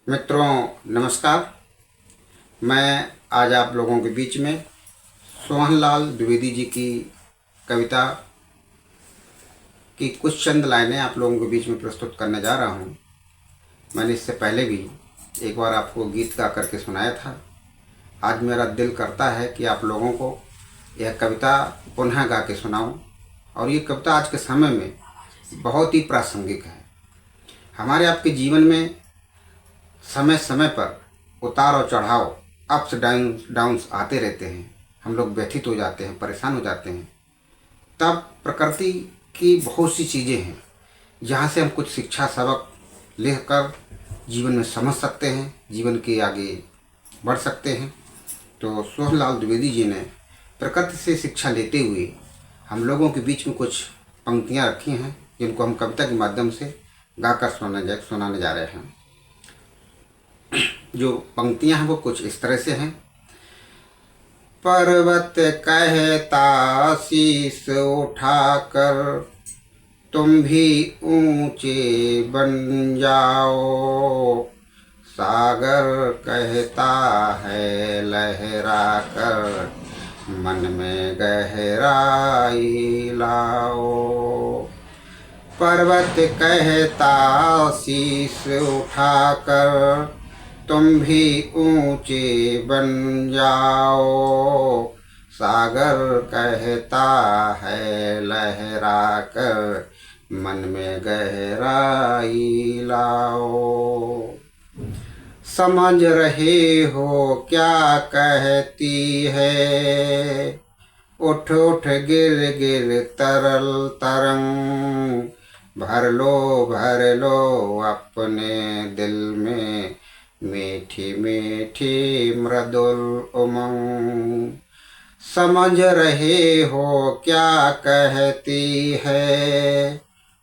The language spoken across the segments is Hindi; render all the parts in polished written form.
मित्रों नमस्कार। मैं आज आप लोगों के बीच में सोहनलाल द्विवेदी जी की कविता की कुछ चंद लाइनें आप लोगों के बीच में प्रस्तुत करने जा रहा हूँ। मैंने इससे पहले भी एक बार आपको गीत गा करके सुनाया था। आज मेरा दिल करता है कि आप लोगों को यह कविता पुनः गा के सुनाऊँ, और ये कविता आज के समय में बहुत ही प्रासंगिक है। हमारे आपके जीवन में समय समय पर उतार और चढ़ाव, अप्स डाउन्स आते रहते हैं। हम लोग व्यथित हो जाते हैं, परेशान हो जाते हैं। तब प्रकृति की बहुत सी चीज़ें हैं जहाँ से हम कुछ शिक्षा सबक लेकर जीवन में समझ सकते हैं, जीवन के आगे बढ़ सकते हैं। तो सोहनलाल द्विवेदी जी ने प्रकृति से शिक्षा लेते हुए हम लोगों के बीच में कुछ पंक्तियाँ रखी हैं, जिनको हम कविता के माध्यम से गाकर सुनाने जा रहे हैं। जो पंक्तियां हैं वो कुछ इस तरह से हैं। पर्वत कहता शीस उठाकर तुम भी ऊंचे बन जाओ, सागर कहता है लहरा कर मन में गहराई लाओ। पर्वत कहता शीस उठाकर तुम भी ऊंचे बन जाओ, सागर कहता है लहरा कर मन में गहराई लाओ। समझ रहे हो क्या कहती है, उठ उठ गिर गिर तरल तरंग, भर लो अपने दिल में मीठी मीठी मृदुल उमंग। समझ रहे हो क्या कहती है,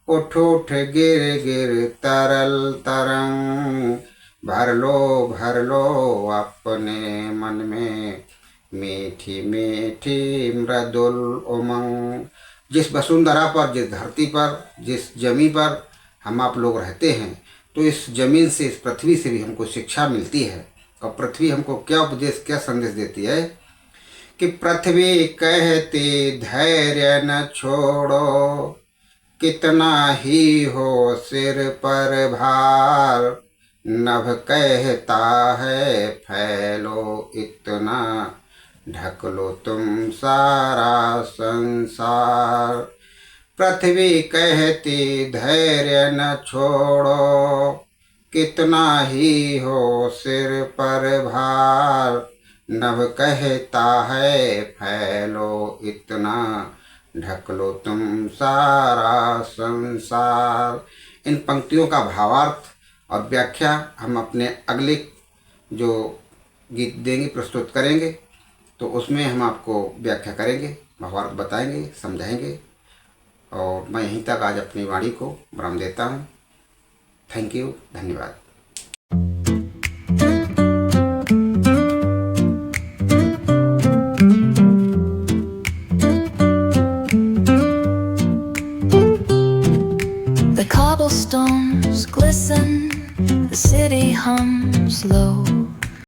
उठ उठ गिर गिर तरल तरंग, भर लो अपने मन में मीठी मीठी मृदुल उमंग। जिस वसुंधरा पर, जिस धरती पर, जिस जमीन पर हम आप लोग रहते हैं, तो इस जमीन से, इस पृथ्वी से भी हमको शिक्षा मिलती है। और पृथ्वी हमको क्या उपदेश, क्या संदेश देती है कि पृथ्वी कहती धैर्य न छोड़ो, कितना ही हो सिर पर भार, नभ कहता है फैलो इतना, ढक लो तुम सारा संसार। पृथ्वी कहती धैर्य न छोड़ो, कितना ही हो सिर पर भार, नभ कहता है फैलो इतना, ढक लो तुम सारा संसार। इन पंक्तियों का भावार्थ और व्याख्या हम अपने अगले जो गीत देंगे, प्रस्तुत करेंगे, तो उसमें हम आपको व्याख्या करेंगे, भावार्थ बताएंगे, समझाएंगे। और मैं यहीं तक आज अपनी वाणी को विराम देता हूँ। थैंक यू, धन्यवाद।